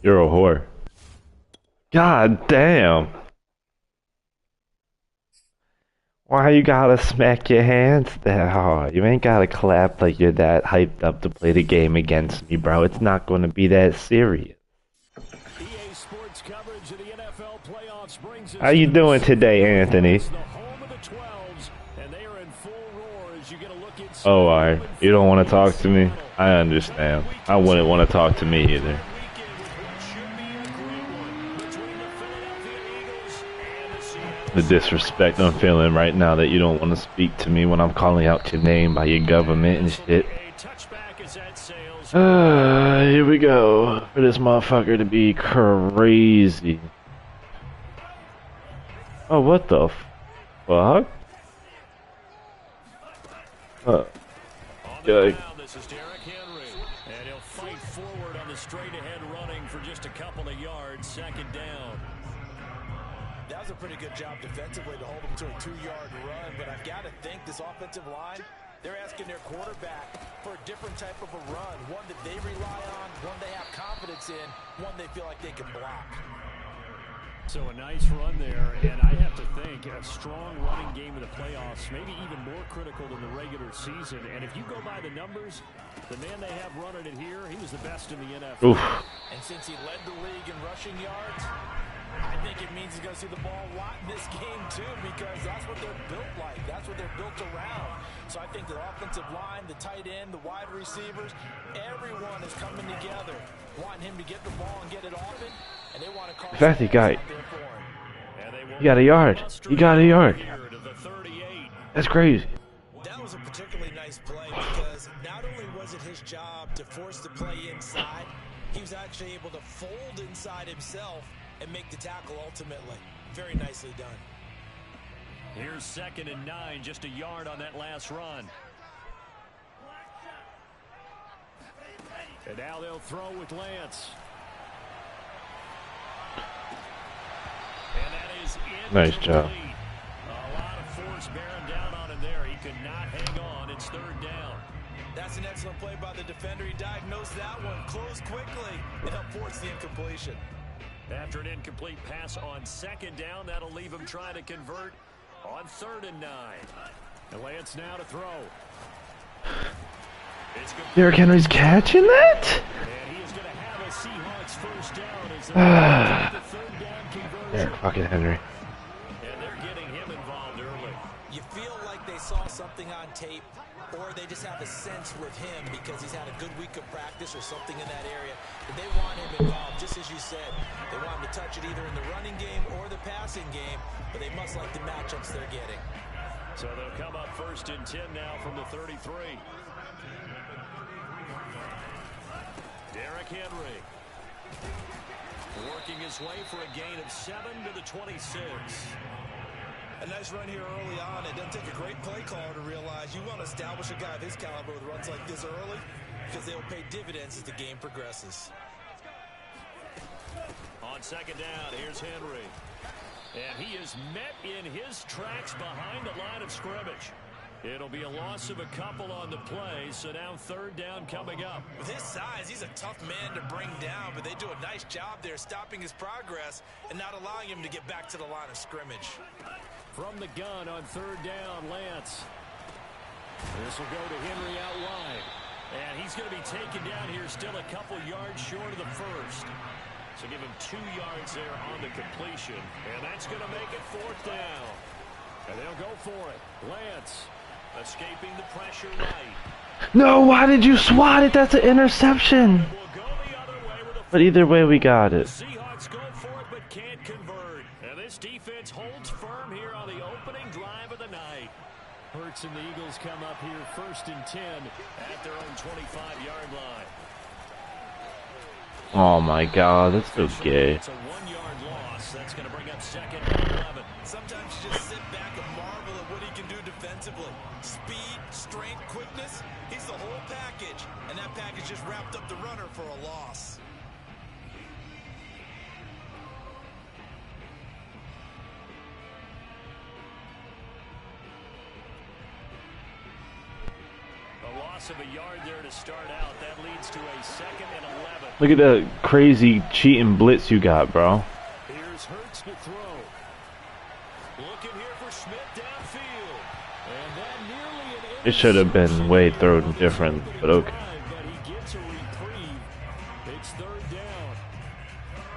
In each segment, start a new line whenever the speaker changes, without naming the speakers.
You're a whore. God damn. Why you gotta smack your hands that hard? You ain't gotta clap like you're that hyped up to play the game against me, bro. It's not gonna be that serious. How you doing today, Anthony? Oh, alright. You don't want to talk to me? I understand. I wouldn't want to talk to me either. The disrespect I'm feeling right now that you don't want to speak to me when I'm calling out your name by your government and shit. Here we go. For this motherfucker to be crazy. Oh, what the fuck? Yeah.
And he'll fight forward on the straight-ahead running for just a couple of yards. Second down.
That was a pretty good job defensively to hold him to a 2-yard run, but I've got to think this offensive line, they're asking their quarterback for a different type of a run, one that they rely on, one they have confidence in, one they feel like they can block.
So a nice run there, and I have to think a strong running game in the playoffs, maybe even more critical than the regular season. And if you go by the numbers, the man they have running it here, he was the best in the NFL.
Oof.
And since he led the league in rushing yards, I think it means he's going to see the ball a lot in this game, too, because that's what they're built like. That's what they're built around. So I think the offensive line, the tight end, the wide receivers, everyone is coming together, wanting him to get the ball and get it often, and they want to call.
In fact, he got a yard. He got a yard. That's crazy.
That was a particularly nice play because not only was it his job to force the play inside, he was actually able to fold inside himself and make the tackle ultimately. Very nicely done.
Here's 2nd and 9, just a yard on that last run. And now they'll throw with Lance. And that is
Nice job.
A lot of force bearing down on him there. He could not hang on. It's 3rd down.
That's an excellent play by the defender. He diagnosed that one, closed quickly, and helped force the incompletion.
After an incomplete pass on 2nd down, that'll leave him trying to convert on 3rd and 9. And Lance now to throw.
Derrick Henry's catching that?
And he is going to have a Seahawks first down as the 3rd down conversion.
Yeah, fucking Henry.
And they're getting him involved early.
You feel like they saw something on tape, or they just have a sense with him because he's had a good week of practice or something in that area. And they want him involved, just as you said. They want him to touch it either in the running game or the passing game, but they must like the matchups they're getting.
So they'll come up 1st and 10 now from the 33. Derrick Henry working his way for a gain of 7 to the 26.
A nice run here early on. It doesn't take a great play caller to realize you want to establish a guy of his caliber with runs like this early because they'll pay dividends as the game progresses.
On 2nd down, here's Henry. And he is met in his tracks behind the line of scrimmage. It'll be a loss of a couple on the play, so now 3rd down coming up.
With his size, he's a tough man to bring down, but they do a nice job there stopping his progress and not allowing him to get back to the line of scrimmage.
From the gun on 3rd down, Lance. This will go to Henry out wide. And he's going to be taken down here still a couple yards short of the first. So give him 2 yards there on the completion. And that's going to make it 4th down. And they'll go for it. Lance escaping the pressure right.
No, why did you swat it? That's an interception.
We'll go the other way with a
But either way, we got it.
The Seahawks go for it but can't convert. And this defense holds firm here on the opening drive of the night. Hurts and the Eagles come up here 1st and 10 at their own 25-yard line.
Oh my God, that's so gay.
It's a 1-yard loss. That's going to bring up 2nd and 11.
Sometimes you just sit back and marvel at what he can do defensively. Speed, strength, quickness. He's the whole package. And that package just wrapped up the runner for a loss.
A loss of a yard there to start out. That leads to a 2nd and 11.
Look at the crazy cheating blitz you got, bro.
Here's Hurts to throw. Looking here for Smith downfield. And that nearly an
It should have been way thrown different, but okay.
But he gets a reprieve. It's 3rd down.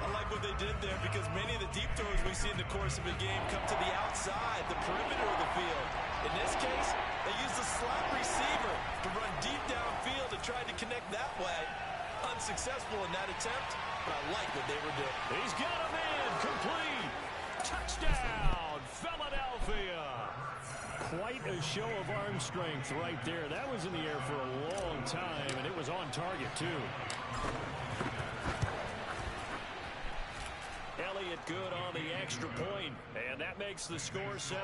I like what they did there because many of the deep throws we see in the course of a game come to the outside, the perimeter of the field. In this case, they used a slot receiver to run deep downfield and tried to connect that way. Unsuccessful in that attempt, but I like what they were doing.
He's got a man complete. Touchdown, Philadelphia. Quite a show of arm strength right there. That was in the air for a long time, and it was on target, too. Elliott good on the extra point, and that makes the score 7-0.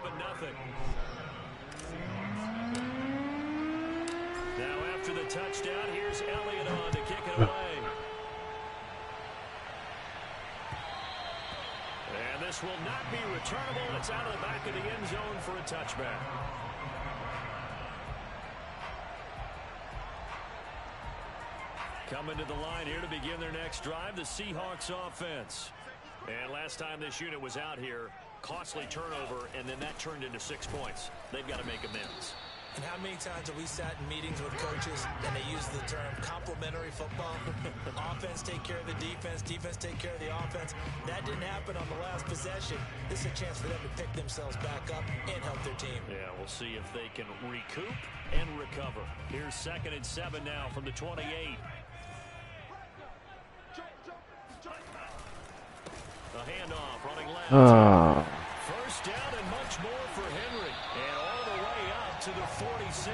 Now after the touchdown, here's Elliott on to kick it away. And this will not be returnable. It's out of the back of the end zone for a touchback. Coming to the line here to begin their next drive, the Seahawks offense. And last time this unit was out here, costly turnover, and then that turned into 6 points. They've got to make amends.
And how many times have we sat in meetings with coaches and they use the term complementary football? Offense take care of the defense, defense take care of the offense. That didn't happen on the last possession. This is a chance for them to pick themselves back up and help their team.
Yeah, we'll see if they can recoup and recover. Here's 2nd and 7 now from the 28. A handoff running left. First down and much more for Henry. And all the way up to the 46.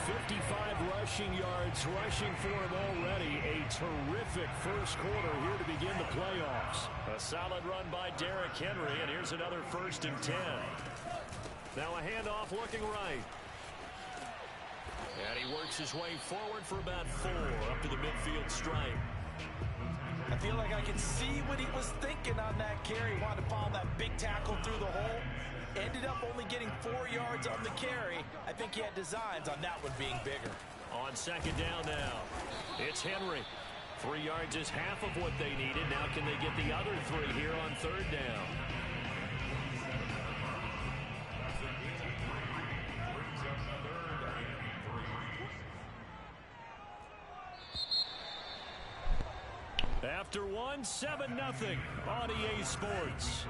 55 rushing yards rushing for him already. A terrific first quarter here to begin the playoffs. A solid run by Derrick Henry, and here's another 1st and 10. Now a handoff looking right. And he works his way forward for about 4 up to the midfield stripe.
I feel like I can see what he was thinking on that carry. Wanted to follow that big tackle through the hole. Ended up only getting 4 yards on the carry. I think he had designs on that one being bigger.
On 2nd down now, it's Henry. 3 yards is half of what they needed. Now can they get the other 3 here on 3rd down? After 1, 7-0 on EA Sports.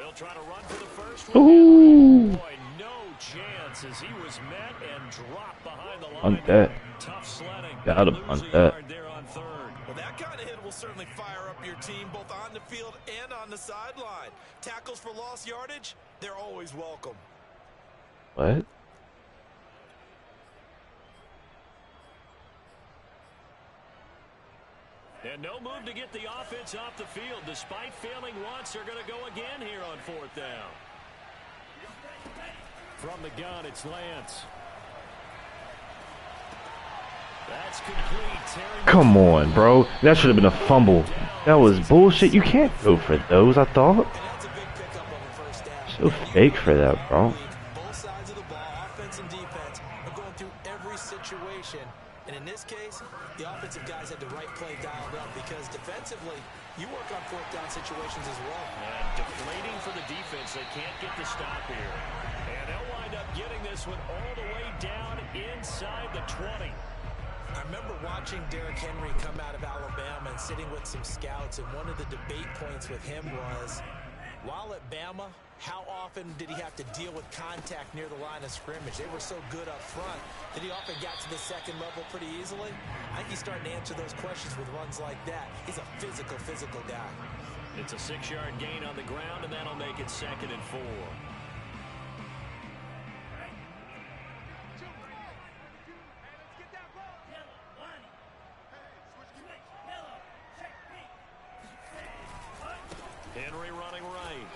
They'll try to run for the first one.
Ooh.
Boy, no chance as he was met and dropped behind the line.
On that.
Tough sledding.
Got him on that.
There on third.
Well, that kind of hit will certainly fire up your team both on the field and on the sideline. Tackles for lost yardage, they're always welcome.
What?
And no move to get the offense off the field. Despite failing once, they're going to go again here on fourth down. From the gun, it's Lance. That's complete.
Come on, bro. That should have been a fumble. That was bullshit. You can't go for those, I thought. So fake for that, bro.
Both sides of the ball, offense and defense, are going through every situation. And in this case, the offensive guys had the right play dialed up because defensively, you work on fourth down situations as well.
And deflating for the defense. They can't get the stop here. And they'll wind up getting this one all the way down inside the 20.
I remember watching Derrick Henry come out of Alabama and sitting with some scouts, and one of the debate points with him was, while at Bama, how often did he have to deal with contact near the line of scrimmage? They were so good up front that he often got to the second level pretty easily. I think he's starting to answer those questions with runs like that. He's a physical guy.
It's a 6-yard gain on the ground, and that'll make it 2nd and 4. Henry running right.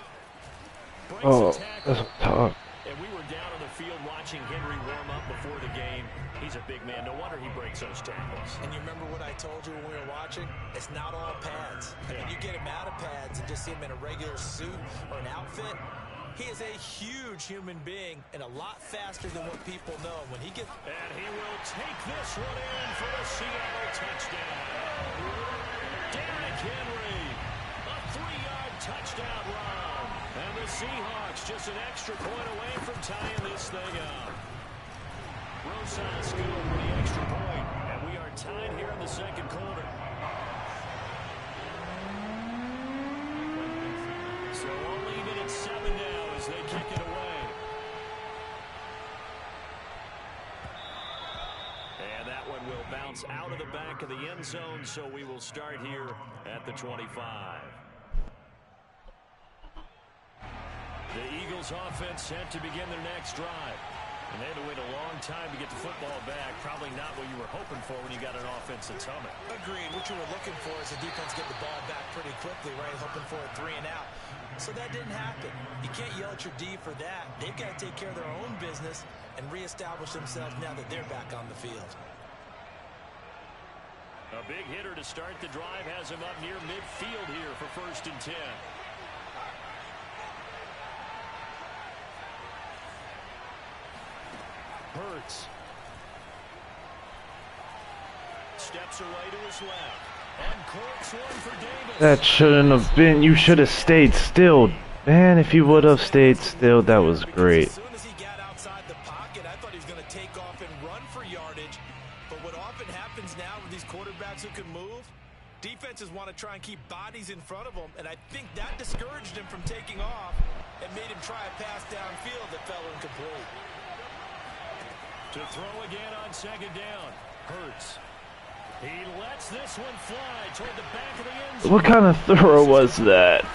Oh, that's tough.
And we were down on the field watching Henry warm up before the game. He's a big man. No wonder he breaks those tackles.
And you remember what I told you when we were watching? It's not all pads. When you get him out of pads and just see him in a regular suit or an outfit, he is a huge human being and a lot faster than what people know. When he gets...
And he will take this one in for the Seattle touchdown. Derrick Henry, a 3-yard touchdown run. And the Seahawks just an extra point away from tying this thing up. Rosas good for the extra point, and we are tied here in the second quarter. So only even at 7 now as they kick it away. And that one will bounce out of the back of the end zone, so we will start here at the 25. The Eagles offense set to begin their next drive. And they had to wait a long time to get the football back. Probably not what you were hoping for when you got an offense that's humming.
Agreed. What you were looking for is the defense get the ball back pretty quickly, right? Hoping for a 3 and out. So that didn't happen. You can't yell at your D for that. They've got to take care of their own business and reestablish themselves now that they're back on the field.
A big hitter to start the drive has him up near midfield here for 1st and 10. Hurts. Steps away to his left. Uncorks one for Davis.
That shouldn't have been. You should have stayed still. Man, if you would have stayed still, that was great.
As soon as he got outside the pocket, I thought he was going to take off and run for yardage. But what often happens now with these quarterbacks who can move, defenses want to try and keep bodies in front of them. And I think that discouraged him from taking off and made him try a pass downfield that fell incomplete.
To throw again on 2nd down. Hurts. He lets this one fly toward the back of the end zone.
What kind of throw was that?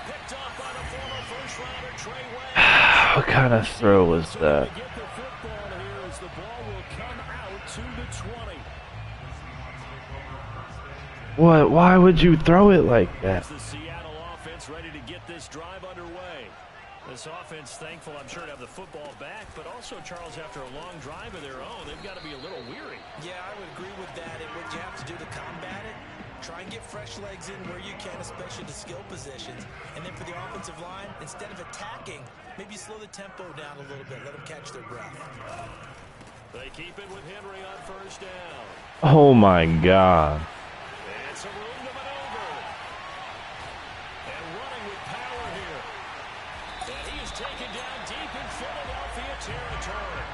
Picked up by the former first-rounder Trey Wayne.
What kind of throw was that?
Get the football here as the ball will come out to the 20.
What? Why would you throw it like that?
The Seattle offense ready to get this drive underway. This offense thankful, I'm sure, to have the football back, but also, Charles, after a long drive of their own, they've got to be a little weary.
Yeah, I would agree with that. And what you have to do to combat it, try and get fresh legs in where you can, especially the skill positions. And then for the offensive line, instead of attacking, maybe slow the tempo down a little bit. Let them catch their breath.
They keep it with Henry on 1st down.
Oh my God.
And some room to maneuver. And running with power here. And he is taken down deep in Philadelphia territory.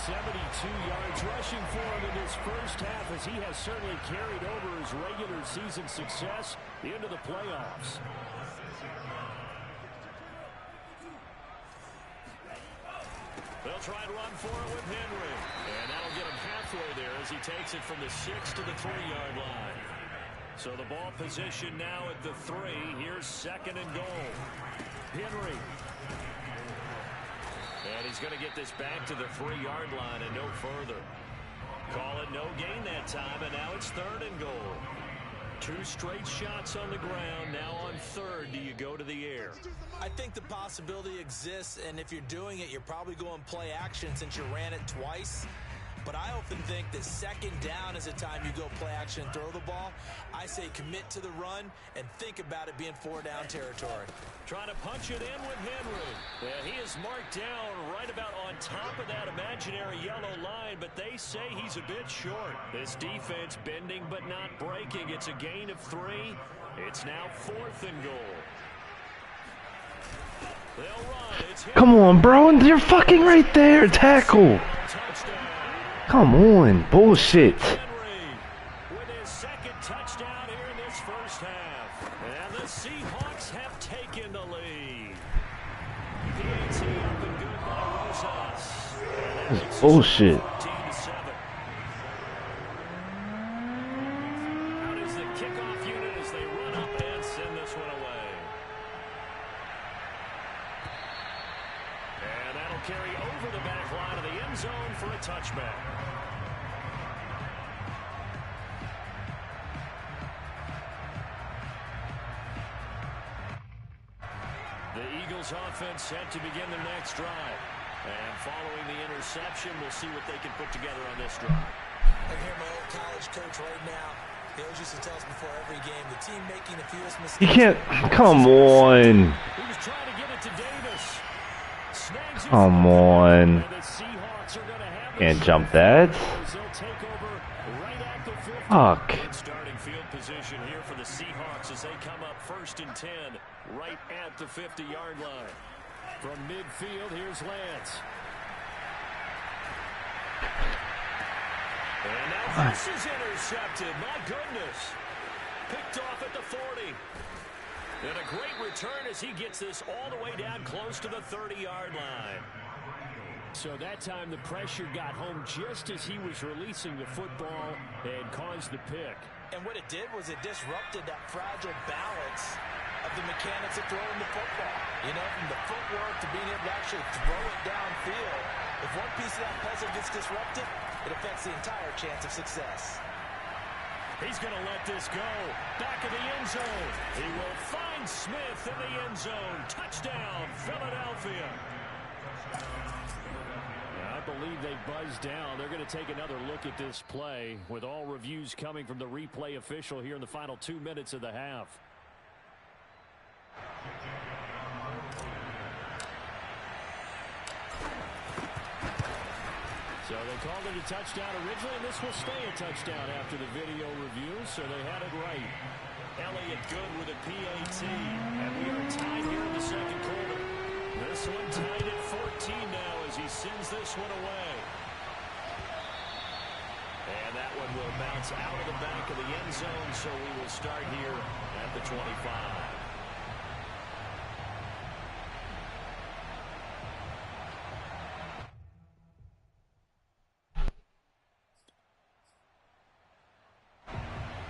172 yards rushing for him in this first half, as he has certainly carried over his regular season success into the playoffs. They'll try and run for it with Henry. And that'll get him halfway there as he takes it from the 6 to the 3-yard line. So the ball position now at the 3. Here's 2nd and goal. Henry. And he's going to get this back to the 3-yard line and no further. Call it no gain that time, and now it's 3rd and goal. 2 straight shots on the ground. Now on 3rd, do you go to the air?
I think the possibility exists, and if you're doing it, you're probably going play action since you ran it twice. But I often think that 2nd down is the time you go play action and throw the ball. I say commit to the run and think about it being 4-down territory.
Trying to punch it in with Henry. Yeah, he is marked down right about on top of that imaginary yellow line, but they say he's a bit short. This defense bending but not breaking. It's a gain of 3. It's now 4th and goal. They'll run. It's
Come on, bro. You're fucking right there. Tackle.
touchdown.
Come on. Bullshit.
Henry with his 2nd touchdown here in this first half. And the Seahawks have taken the lead. PAT up and good by Rosas.
This is bullshit.
14-7. Out is the kickoff unit as they run up and send this one away. And that'll carry over the back line of the end zone for a touchback. The Eagles offense set to begin their next drive. And following the interception, we'll see what they can put together on this drive.
I hear my old college coach right now. He always used to tell us before every game, the team making the fewest mistakes.
You can't. Come on.
He was trying to get it to Davis. Snags it.
Come on.
And the Seahawks are going to have the
Can't jump that.
They'll take over right at the 50.
Fuck.
Good starting field position here for the Seahawks as they come up 1st and 10 right at the 50-yard line. From midfield, here's Lance. And now this is intercepted. My goodness. Picked off at the 40. And a great return as he gets this all the way down close to the 30-yard line. So that time the pressure got home just as he was releasing the football and caused the pick.
And what it did was it disrupted that fragile balance of the mechanics of throwing the football. You know, from the footwork to being able to actually throw it downfield. If one piece of that puzzle gets disrupted, it affects the entire chance of success.
He's going to let this go. Back of the end zone. He will find Smith in the end zone. Touchdown, Philadelphia. I believe they buzzed down. They're going to take another look at this play with all reviews coming from the replay official here in the final 2 minutes of the half. So they called it a touchdown originally, and this will stay a touchdown after the video review, so they had it right. Elliott good with a PAT, and we are tied here in the 2nd quarter. This one tied at 14 now as he sends this one away. And that one will bounce out of the back of the end zone, so we will start here at the 25.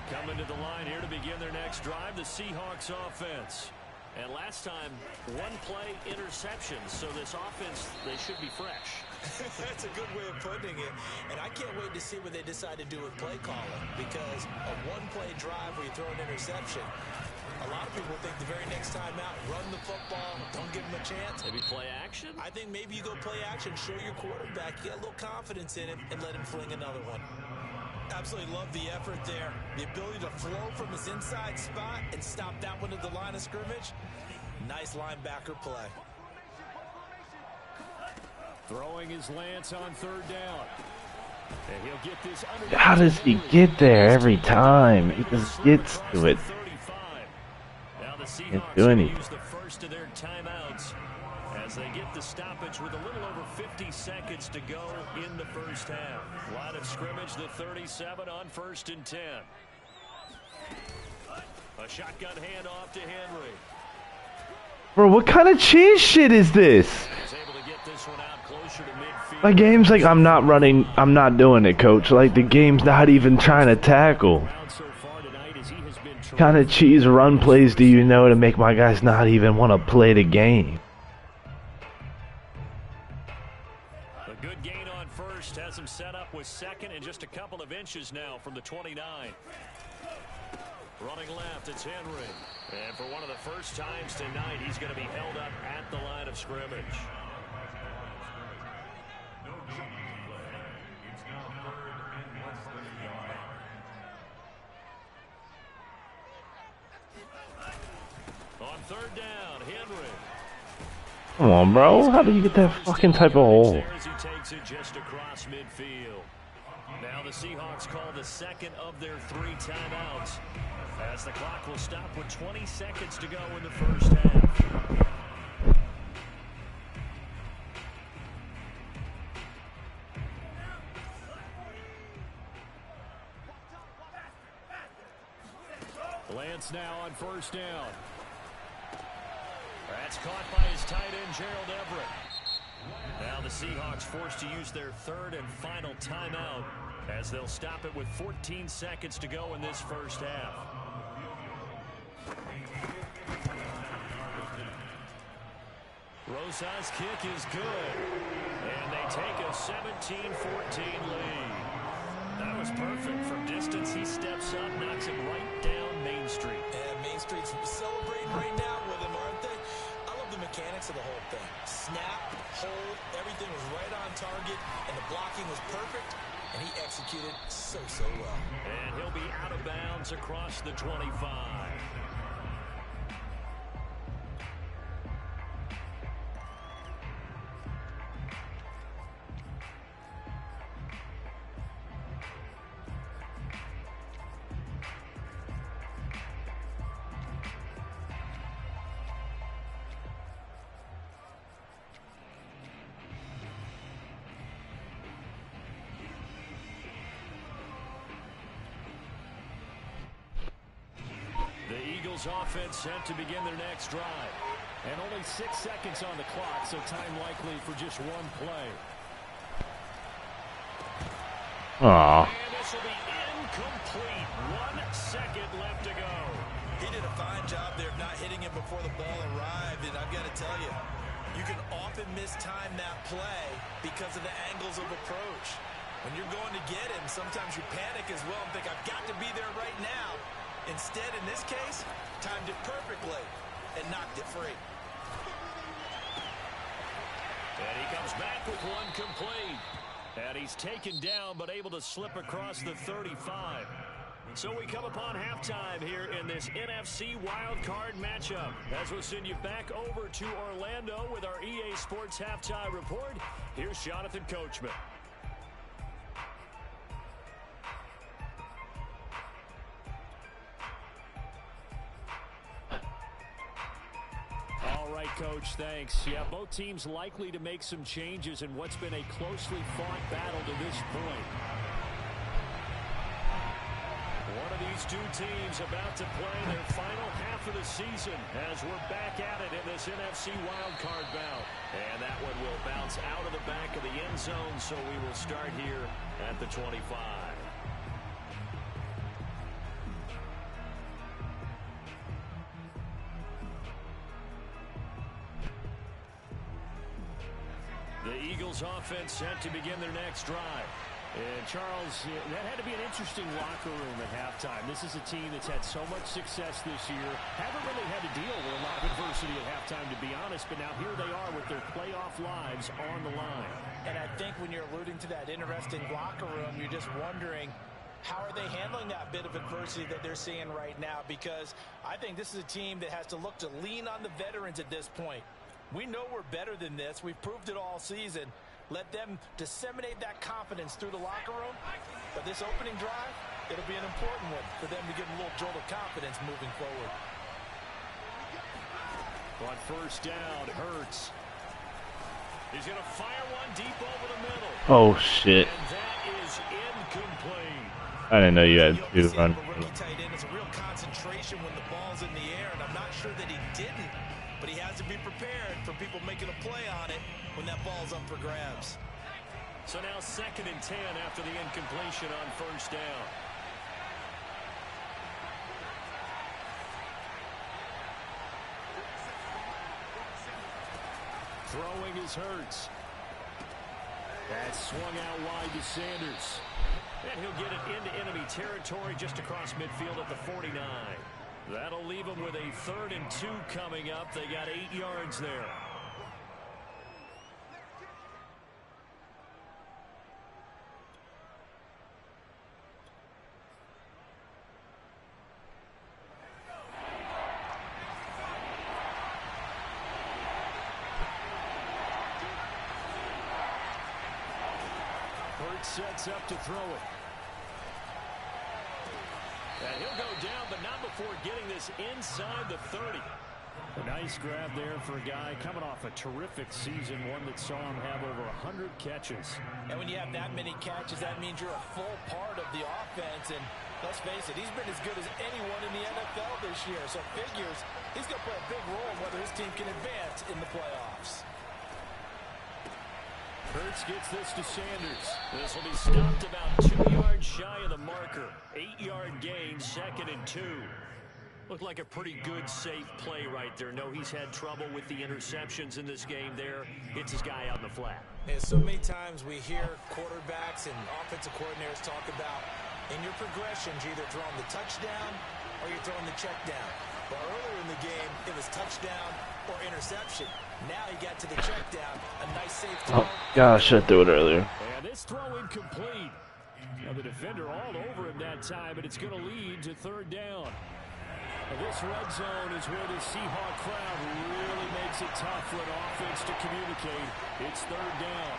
Coming to the line here to begin their next drive, the Seahawks offense. And last time, 1 play interception, so this offense, they should be fresh.
That's a good way of putting it. And I can't wait to see what they decide to do with play calling, because a 1-play drive where you throw an interception, a lot of people think the very next time out, run the football, don't give them a chance.
Maybe play action?
I think maybe you go play action, show your quarterback, get a little confidence in him, and let him fling another one. Absolutely love the effort there. The ability to flow from his inside spot and stop that one at the line of scrimmage. Nice linebacker play.
Throwing his Lance on 3rd down. And he'll get this under.
How does he get there every time? He just gets to it.
Now the
Can't
Seahawks
do anything.
use the first of their timeouts as they get the stoppage with a little over 50 seconds to go in the first half. Line of scrimmage, the 37 on 1st and 10. A shotgun handoff to Henry.
Bro, what kind of cheese shit is this?
He's able to get this one out closer to midfield.
My game's like I'm not running, I'm not doing it, coach. Like the game's not even trying to tackle. Kind of cheese run plays do you know to make my guys not even want to play the game?
A good gain on first has him set up with second and just a couple of inches now from the 29. Running left, it's Henry. And for one of the first times tonight, he's going to be held up at the line of scrimmage.
It's now 3rd and less than a yard.
On 3rd down, Henry.
Come on, bro. How do you get that fucking type of hole?
As he takes it just across midfield. Now the Seahawks call the second of their 3 timeouts, as the clock will stop with 20 seconds to go in the first half. Lance now on 1st down. That's caught by his tight end, Gerald Everett. Now the Seahawks forced to use their 3rd and final timeout, as they'll stop it with 14 seconds to go in this first half. Rosa's kick is good, and they take a 17-14 lead. That was perfect. From distance, he steps up, knocks it right down Main Street.
And Main Street's celebrating right now with him, aren't they? I love the mechanics of the whole thing. Snap, hold, everything was right on target, and the blocking was perfect, and he executed so well.
And he'll be out of bounds across the 25. Offense set to begin their next drive. And only 6 seconds on the clock, so time likely for just one play.
Aww.
And this will be incomplete. 1 second left to go.
He did a fine job there of not hitting it before the ball arrived, and I've got to tell you, you can often mistime that play because of the angles of approach. When you're going to get him, sometimes you panic as well and think, I've got to be there right now. Instead, in this case, timed it perfectly and knocked it free.
And he comes back with 1 complete. And he's taken down, but able to slip across the 35. So we come upon halftime here in this NFC wildcard matchup, as we'll send you back over to Orlando with our EA Sports Halftime Report. Here's Jonathan Coachman. Coach, thanks. Yeah, both teams likely to make some changes in what's been a closely fought battle to this point. One of these 2 teams about to play their final half of the season as we're back at it in this NFC wildcard bout. And that one will bounce out of the back of the end zone, so we will start here at the 25. The Eagles offense set to begin their next drive. And Charles, that had to be an interesting locker room at halftime. This is a team that's had so much success this year. Haven't really had to deal with a lot of adversity at halftime, to be honest. But now here they are with their playoff lives on the line.
And I think when you're alluding to that interesting locker room, you're just wondering, how are they handling that bit of adversity that they're seeing right now? Because I think this is a team that has to look to lean on the veterans at this point. We know we're better than this. We've proved it all season. Let them disseminate that confidence through the locker room. But this opening drive, it'll be an important one for them to get a little jolt of confidence moving forward.
On 1st down, Hurts. He's going to fire one deep over the middle.
Oh, shit.
And that is incomplete.
I didn't know you had 2 run.
Tight end is a real concentration when the ball's in the air, and I'm not sure that he didn't. But he has to be prepared for people making a play on it when that ball's up for grabs.
So now 2nd and 10 after the incompletion on first down. Throwing is Hurts. That's swung out wide to Sanders. And he'll get it into enemy territory just across midfield at the 49. That'll leave them with a 3rd and 2 coming up. They got 8 yards there. Sets up to throw it. And he'll go down, but not before getting this inside the 30. A nice grab there for a guy coming off a terrific season, one that saw him have over 100 catches.
And when you have that many catches, that means you're a full part of the offense. And let's face it, he's been as good as anyone in the NFL this year. So figures he's going to play a big role in whether his team can advance in the playoffs.
Hurts gets this to Sanders. This will be stopped about 2 yards shy of the marker. 8-yard gain, 2nd and 2. Looked like a pretty good, safe play right there. No, he's had trouble with the interceptions in this game there. Hits his guy out in the flat.
And so many times we hear quarterbacks and offensive coordinators talk about in your progressions, you're either throwing the touchdown or you're throwing the check down. But earlier in the game, it was touchdown or interception. Now he got to the check down. A nice safe throw.
Oh, gosh, I should have threw it earlier.
And this throw incomplete. Now the defender all over him that time, but it's going to lead to 3rd down. Now this red zone is where the Seahawk crowd really makes it tough for an offense to communicate. It's 3rd down.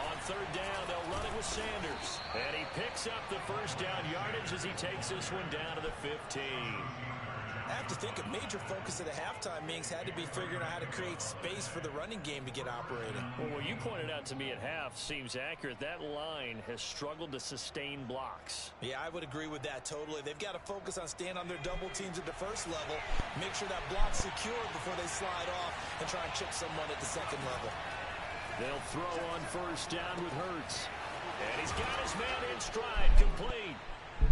On 3rd down, they'll run it with Sanders. And he picks up the 1st down yardage as he takes this one down to the 15.
I have to think a major focus of the halftime meetings had to be figuring out how to create space for the running game to get operating.
Well, what you pointed out to me at half seems accurate. That line has struggled to sustain blocks.
Yeah, I would agree with that totally. They've got to focus on staying on their double teams at the 1st level, make sure that block's secured before they slide off and try and chip someone at the 2nd level.
They'll throw on 1st down with Hurts. And he's got his man in stride, complete.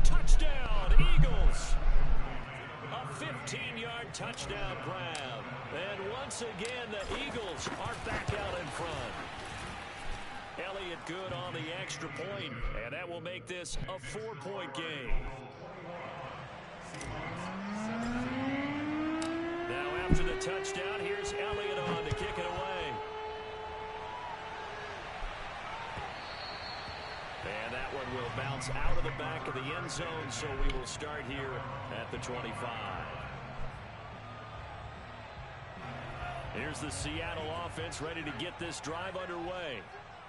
Touchdown, Eagles. A 15-yard touchdown grab. And once again, the Eagles are back out in front. Elliott good on the extra point, and that will make this a 4-point game. Now after the touchdown, here's Elliott on to kick it away. And that one will bounce out of the back of the end zone, so we will start here at the 25. Here's the Seattle offense ready to get this drive underway.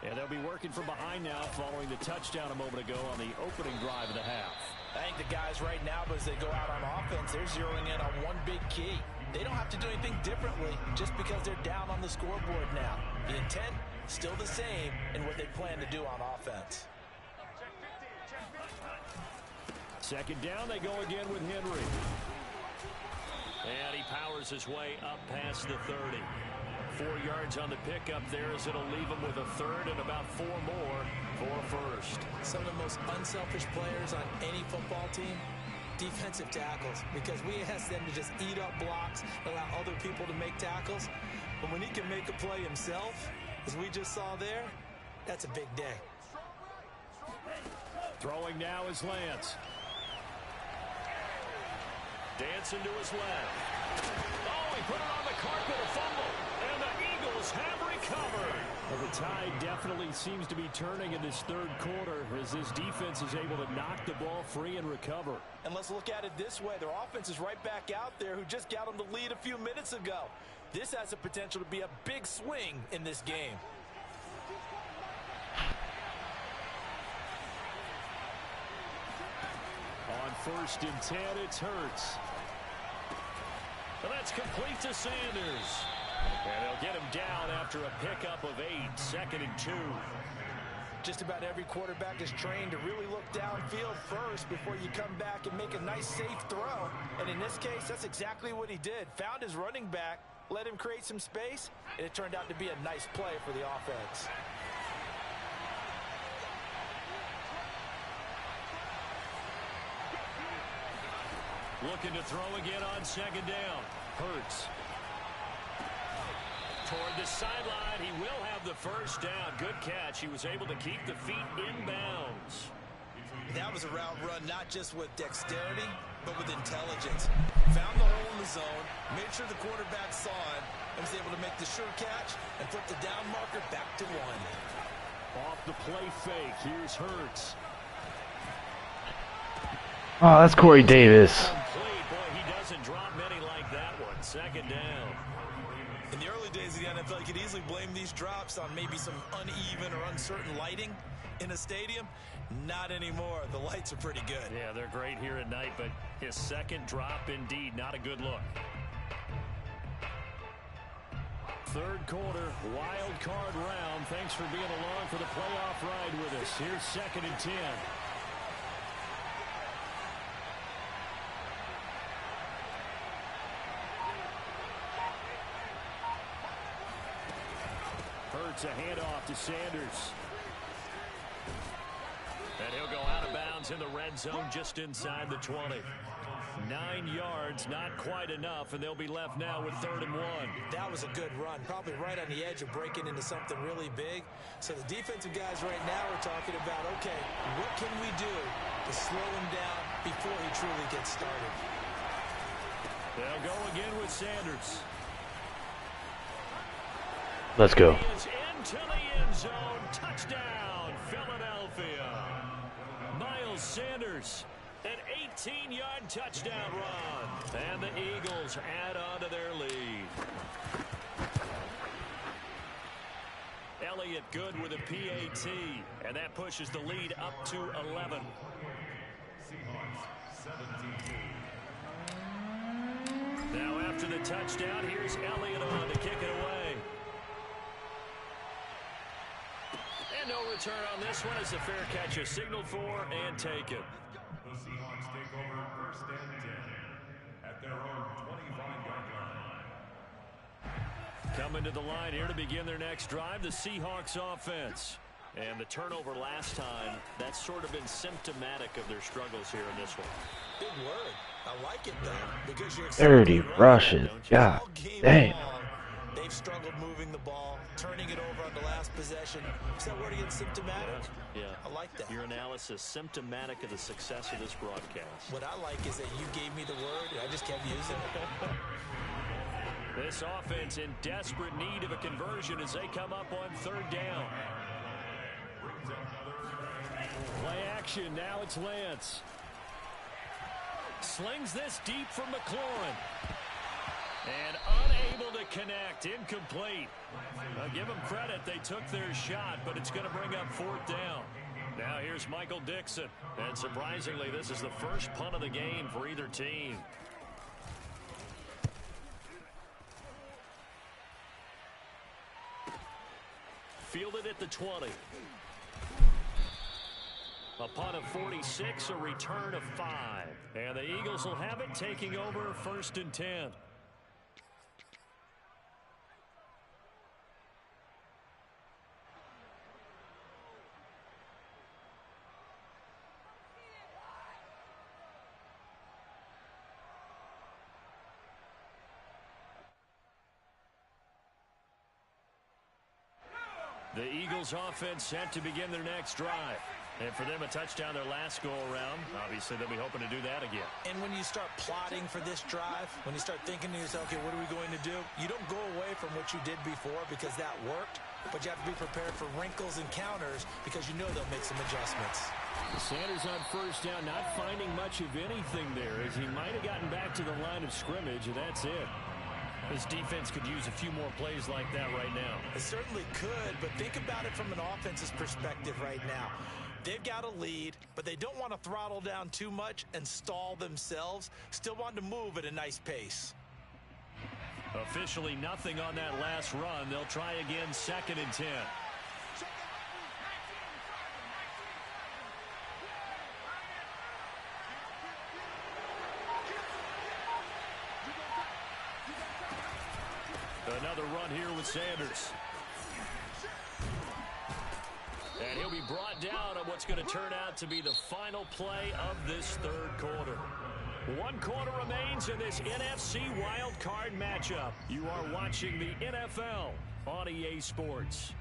And they'll be working from behind now following the touchdown a moment ago on the opening drive of the half.
I think the guys right now, as they go out on offense, they're zeroing in on one big key. They don't have to do anything differently just because they're down on the scoreboard now. The intent, still the same in what they plan to do on offense.
2nd down, they go again with Henry. And he powers his way up past the 30. 4 yards on the pickup there as it'll leave him with a 3rd and about 4 more for 1st.
Some of the most unselfish players on any football team, defensive tackles, because we ask them to just eat up blocks, allow other people to make tackles. But when he can make a play himself, as we just saw there, that's a big day.
Throwing now is Lance. Dancing to his left. Oh, he put it on the carpet, a fumble. And the Eagles have recovered. Well, the tide definitely seems to be turning in this 3rd quarter as this defense is able to knock the ball free and recover.
And let's look at it this way. Their offense is right back out there who just got them the lead a few minutes ago. This has the potential to be a big swing in this game.
On 1st and 10, it's Hurts. Well, that's complete to Sanders. And they'll get him down after a pickup of 8, 2nd and 2.
Just about every quarterback is trained to really look downfield first before you come back and make a nice, safe throw. And in this case, that's exactly what he did. Found his running back, let him create some space, and it turned out to be a nice play for the offense.
Looking to throw again on second down. Hurts. Toward the sideline. He will have the first down. Good catch. He was able to keep the feet in bounds.
That was a route run not just with dexterity, but with intelligence. Found the hole in the zone, made sure the quarterback saw it, and was able to make the sure catch and put the down marker back to 1.
Off the play fake. Here's Hurts.
Oh, that's Corey Davis.
Complete. Boy, he doesn't drop many like that one. Second down.
In the early days of the NFL, you could easily blame these drops on maybe some uneven or uncertain lighting in a stadium. Not anymore. The lights are pretty good.
Yeah, they're great here at night, but his second drop, indeed, not a good look. Third quarter, wild card round. Thanks for being along for the playoff ride with us. Here's 2nd and 10. Hurts a handoff to Sanders. And he'll go out of bounds in the red zone just inside the 20. 9 yards, not quite enough, and they'll be left now with 3rd and 1.
That was a good run, probably right on the edge of breaking into something really big. So the defensive guys right now are talking about, okay, what can we do to slow him down before he truly gets started?
They'll go again with Sanders.
Let's go.
He is into the end zone. Touchdown, Philadelphia. Miles Sanders, an 18-yard touchdown run. And the Eagles add on to their lead. Elliott good with a PAT, and that pushes the lead up to 11.
Seahawks 17.
Now after the touchdown, here's Elliott on to kick it away. And no return on this one as the fair catch is signaled for and taken.
The Seahawks take over 1st and 10 at their own 25-yard line.
Coming to the line here to begin their next drive, the Seahawks offense. And the turnover last time, that's sort of been symptomatic of their struggles here in this one.
Big word. I like it, though, because you're
30 rushes. God damn.
They've struggled moving the ball, turning it over on the last possession. Is that word again, symptomatic?
Yeah.
I like that.
Your analysis, symptomatic of the success of this broadcast.
What I like is that you gave me the word, and I just kept using it.
This offense in desperate need of a conversion as they come up on 3rd down. Play action. Now it's Lance. Slings this deep from McLaurin. And unable to connect. Incomplete. Now give them credit. They took their shot, but it's going to bring up 4th down. Now here's Michael Dixon. And surprisingly, this is the first punt of the game for either team. Fielded at the 20. A punt of 46, a return of 5. And the Eagles will have it, taking over 1st and 10. The Eagles offense set to begin their next drive. And for them, a touchdown their last go-around. Obviously, they'll be hoping to do that again.
And when you start plotting for this drive, when you start thinking to yourself, okay, what are we going to do? You don't go away from what you did before because that worked, but you have to be prepared for wrinkles and counters because you know they'll make some adjustments.
Sanders on 1st down, not finding much of anything there as he might have gotten back to the line of scrimmage, and that's it. This defense could use a few more plays like that right now.
It certainly could, but think about it from an offense's perspective right now. They've got a lead, but they don't want to throttle down too much and stall themselves. Still want to move at a nice pace.
Officially nothing on that last run. They'll try again 2nd and 10. Another run here with Sanders. And he'll be brought down on what's going to turn out to be the final play of this 3rd quarter. One quarter remains in this NFC Wild Card matchup. You are watching the NFL on EA Sports.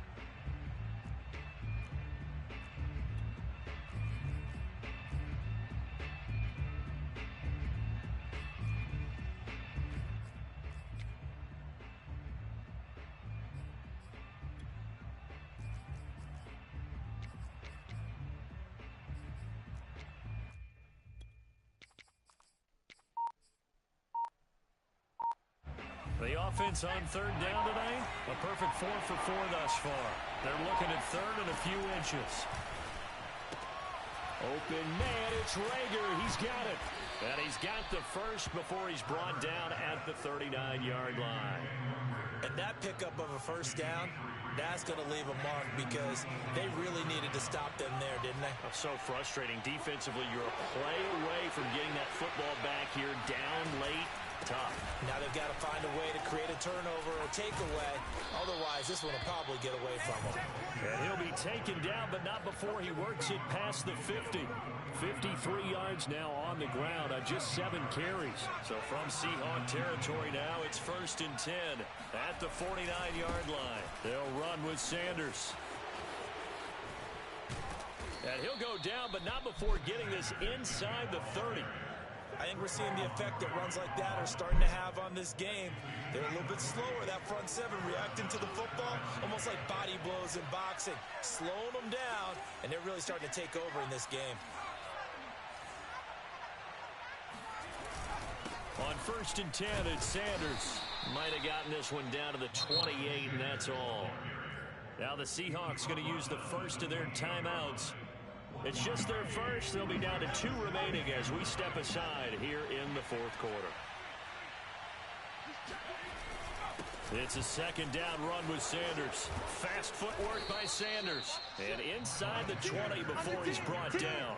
The offense on third down tonight, a perfect 4 for 4 thus far. They're looking at third and a few inches. Open man, it's Rager. He's got it. And he's got the first before he's brought down at the 39-yard line.
And that pickup of a first down, that's going to leave a mark because they really needed to stop them there, didn't they?
Oh, so frustrating. Defensively, you're a play away from getting that football back here down late. Tough.
Now they've got to find a way to create a turnover or takeaway. Otherwise, this one will probably get away from him.
And he'll be taken down, but not before he works it past the 50. 53 yards now on the ground on just 7 carries. So from Seahawk territory now, it's 1st and 10 at the 49-yard line. They'll run with Sanders. And he'll go down, but not before getting this inside the 30.
I think we're seeing the effect that runs like that are starting to have on this game. They're a little bit slower, that front seven, reacting to the football, almost like body blows in boxing, slowing them down, and they're really starting to take over in this game.
On 1st and 10, it's Sanders. Might have gotten this one down to the 28, and that's all. Now the Seahawks going to use the first of their timeouts. It's just their first. They'll be down to 2 remaining as we step aside here in the 4th quarter. It's a 2nd down run with Sanders. Fast footwork by Sanders. And inside the 20 before he's brought down.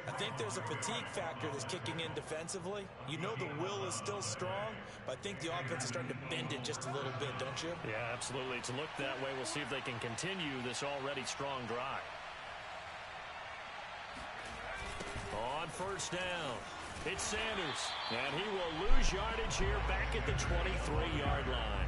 I think there's a fatigue factor that's kicking in defensively. You know the will is still strong, but I think the offense is starting to bend it just a little bit, don't you?
Yeah, absolutely. It's looked that way. We'll see if they can continue this already strong drive. On 1st down, it's Sanders, and he will lose yardage here back at the 23-yard line.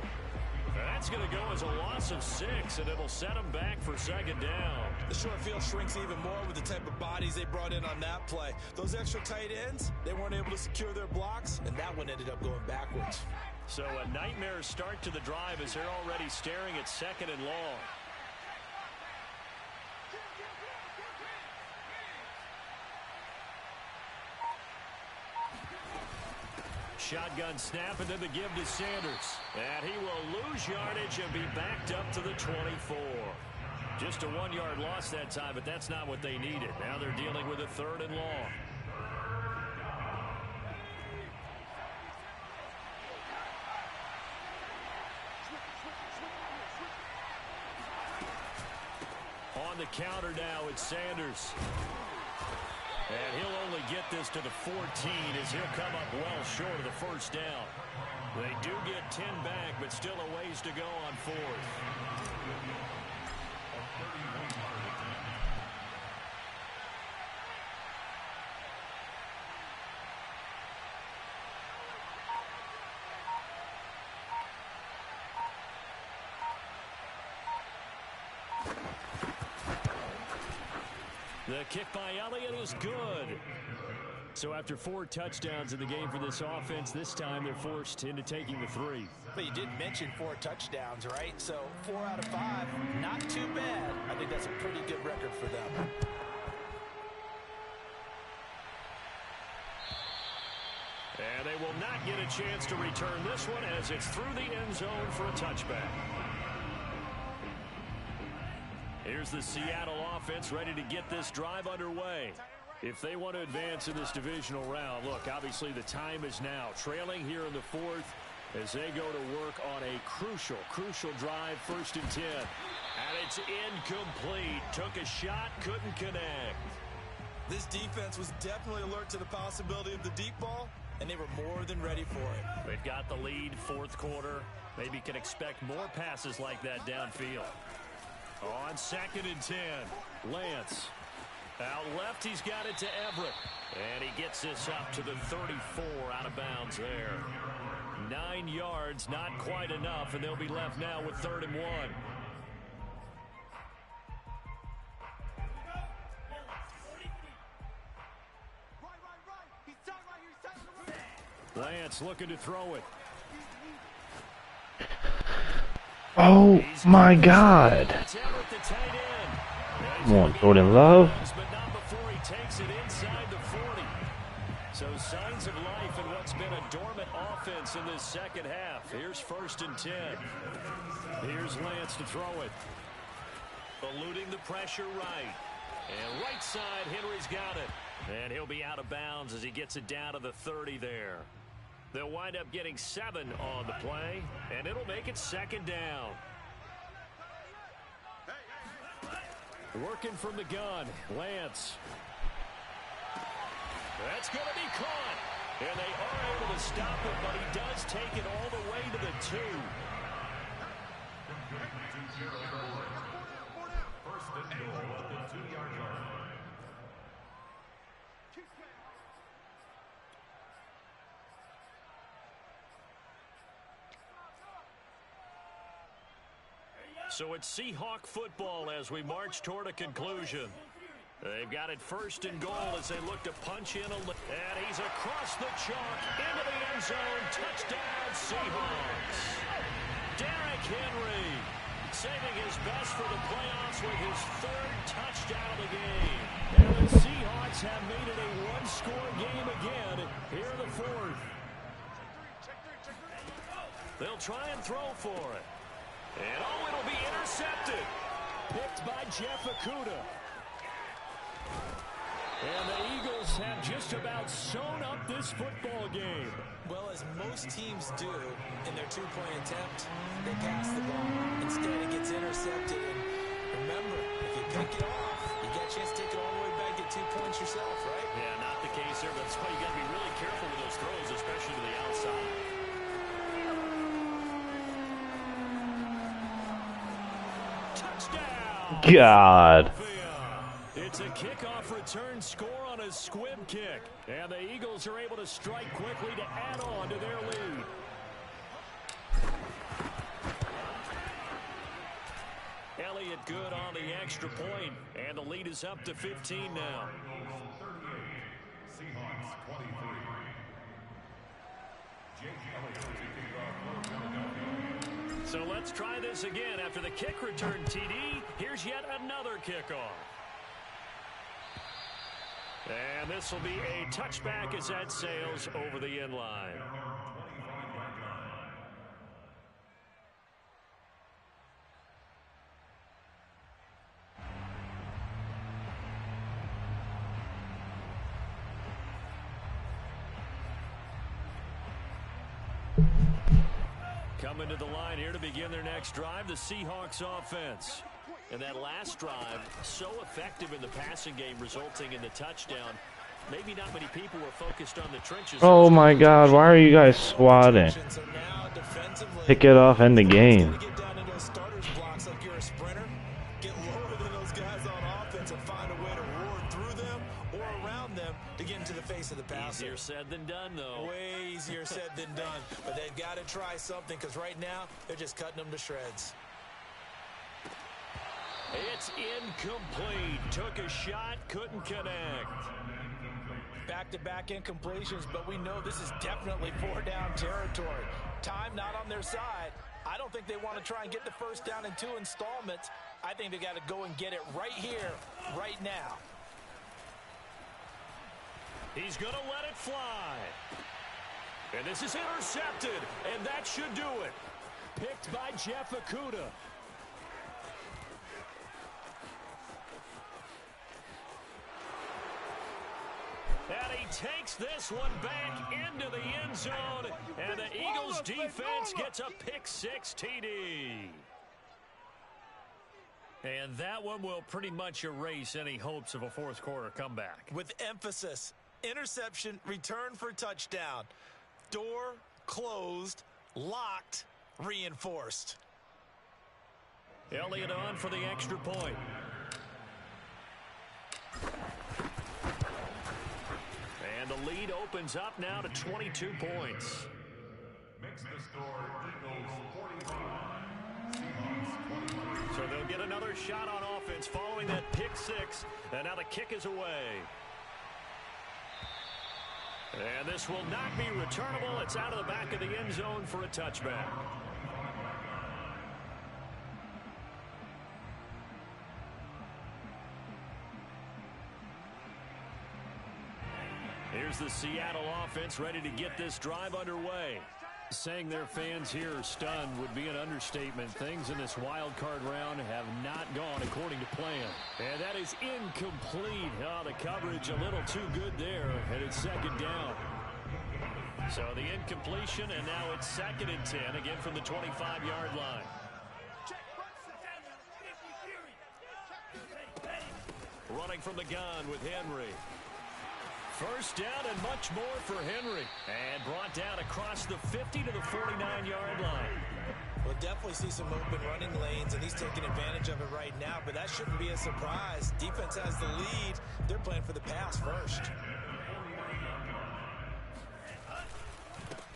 That's going to go as a loss of 6, and it'll set him back for 2nd down.
The short field shrinks even more with the type of bodies they brought in on that play. Those extra tight ends, they weren't able to secure their blocks, and that one ended up going backwards.
So a nightmare start to the drive as they're already staring at 2nd and long. Shotgun snap, and then the give to Sanders. And he will lose yardage and be backed up to the 24. Just a 1-yard loss that time, but that's not what they needed. Now they're dealing with a 3rd and long. On the counter now, it's Sanders. And he'll only get this to the 14 as he'll come up well short of the 1st down. They do get 10 back, but still a ways to go on 4th. The kick by Elliott is good. So after 4 touchdowns in the game for this offense, this time they're forced into taking the 3.
But you did mention 4 touchdowns, right? So 4 out of 5, not too bad. I think that's a pretty good record for them.
And they will not get a chance to return this one as it's through the end zone for a touchback. Here's the Seattle offense ready to get this drive underway. If they want to advance in this divisional round, look, obviously the time is now. Trailing here in the 4th as they go to work on a crucial drive, 1st and 10. And it's incomplete. Took a shot, couldn't connect.
This defense was definitely alert to the possibility of the deep ball, and they were more than ready for it.
They've got the lead, 4th quarter. Maybe can expect more passes like that downfield. On 2nd and 10, Lance. Out left, he's got it to Everett. And he gets this up to the 34 out of bounds there. 9 yards, not quite enough, and they'll be left now with 3rd and 1. Lance looking to throw it.
Oh my God. Come on, Jordan Love.
But not before he takes it inside the 40. So signs of life in what's been a dormant offense in this second half. Here's 1st and 10. Here's Lance to throw it. Eluding the pressure right. And right side, Henry's got it. And he'll be out of bounds as he gets it down to the 30 there. They'll wind up getting 7 on the play, and it'll make it 2nd down. Working from the gun, Lance. That's going to be caught. And they are able to stop it, but he does take it all the way to the 2.
First and goal at the 2-yard line.
So it's Seahawk football as we march toward a conclusion. They've got it 1st and goal as they look to punch in and he's across the chalk into the end zone. Touchdown, Seahawks. Derrick Henry saving his best for the playoffs with his 3rd touchdown of the game. And the Seahawks have made it a one-score game again. Here in the 4th. They'll try and throw for it. And oh, it'll be intercepted. Picked by Jeff Okudah. And the Eagles have just about sewn up this football game.
Well, as most teams do in their 2-point attempt, they pass the ball. Instead, it gets intercepted. And remember, if you pick it off, you get a chance to take it all the way back, get 2 points yourself, right?
Yeah, not the case there, but that's why you got to be really careful with those throws, especially to the outside. Touchdown!
God.
It's a kickoff return score on a squib kick. And the Eagles are able to strike quickly to add on to their lead. Elliott good on the extra point, and the lead is up to 15 now.
38, Seahawks 23. Jake Elliott taking off for Philadelphia.
So let's try this again. After the kick return TD, here's yet another kickoff. And this will be a touchback as that sails over the end line. Coming to the line here to begin their next drive, the Seahawks offense. And that last drive, so effective in the passing game, resulting in the touchdown. Maybe not many people were focused on the trenches.
Oh my God, why are you guys swatting? Pick it off, end the game.
Get down into those starters blocks like you're a sprinter. Get lower than those guys on offense and find a way to roar through them or around them to get into the face of the passer.
Easier said than done, though.
Way easier said than done. But they've got to try something because right now they're just cutting them to shreds.
It's incomplete. Took a shot, couldn't connect.
Back-to-back incompletions, but we know this is definitely 4-down territory. Time not on their side. I don't think they want to try and get the first down in 2 installments. I think they got to go and get it right here, right now.
He's going to let it fly. And this is intercepted, and that should do it. Picked by Jeff Okudah. And he takes this one back into the end zone, and the Eagles defense gets a pick-6 TD. And that one will pretty much erase any hopes of a fourth-quarter comeback.
With emphasis, interception, return for touchdown. Door closed, locked, reinforced.
Elliott on for the extra point. And the lead opens up now to 22 points.
Makes the score Eagles 45, Seahawks 23.
So they'll get another shot on offense following that pick six. And now the kick is away. And this will not be returnable. It's out of the back of the end zone for a touchback. Here's the Seattle offense ready to get this drive underway. Saying their fans here are stunned would be an understatement. Things in this wild card round have not gone according to plan. And that is incomplete. Oh, the coverage a little too good there, and it's second down. So the incompletion, and now it's 2nd and 10, again from the 25-yard line. Running from the gun with Henry. First down and much more for Henry. And brought down across the 50 to the 49-yard line.
We'll definitely see some open running lanes, and he's taking advantage of it right now, but that shouldn't be a surprise. Defense has the lead. They're playing for the pass first.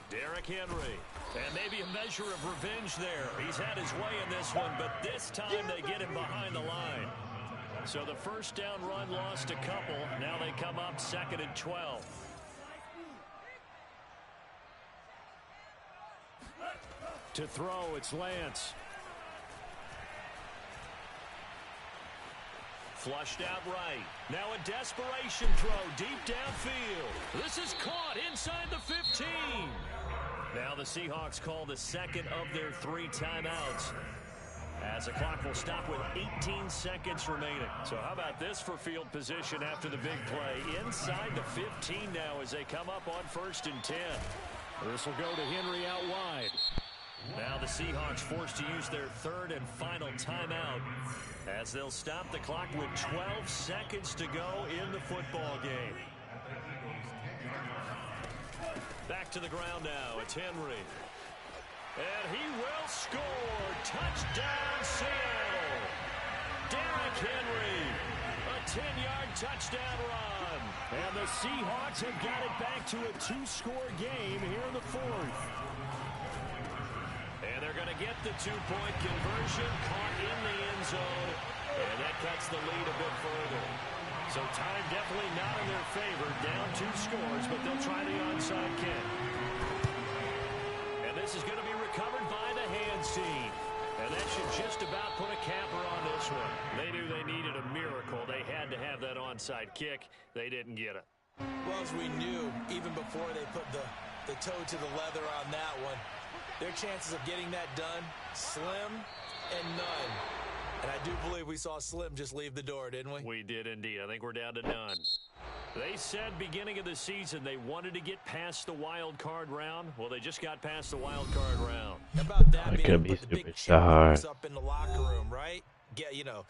Derrick Henry. And maybe a measure of revenge there. He's had his way in this one, but this time they get him behind the line. So the first down run lost a couple. Now they come up 2nd and 12. To throw, it's Lance. Flushed out right. Now a desperation throw deep downfield. This is caught inside the 15. Now the Seahawks call the second of their 3 timeouts, as the clock will stop with 18 seconds remaining. So how about this for field position after the big play? Inside the 15 now as they come up on 1st and 10. This will go to Henry out wide. Now the Seahawks forced to use their 3rd and final timeout, as they'll stop the clock with 12 seconds to go in the football game. Back to the ground now. It's Henry. And he will score. Touchdown, Seattle. Derrick Henry. A 10-yard touchdown run. And the Seahawks have got it back to a 2-score game here in the 4th. And they're going to get the 2-point conversion, caught in the end zone. And that cuts the lead a bit further. So time definitely not in their favor. Down 2 scores, but they'll try the onside kick. And this is going to be recovered by the hands team. And that should just about put a capper on this one. They knew they needed a miracle. They had to have that onside kick. They didn't get it.
Well, as we knew, even before they put the toe to the leather on that one, their chances of getting that done, slim and none. And I do believe we saw Slim just leave the door, didn't we?
We did indeed. I think we're down to none. They said beginning of the season they wanted to get past the wild card round. Well, they just got past the wild card round.
How about that?
Could be
Put the big
superstar.
checkbox up in the locker room, right? Yeah, you know,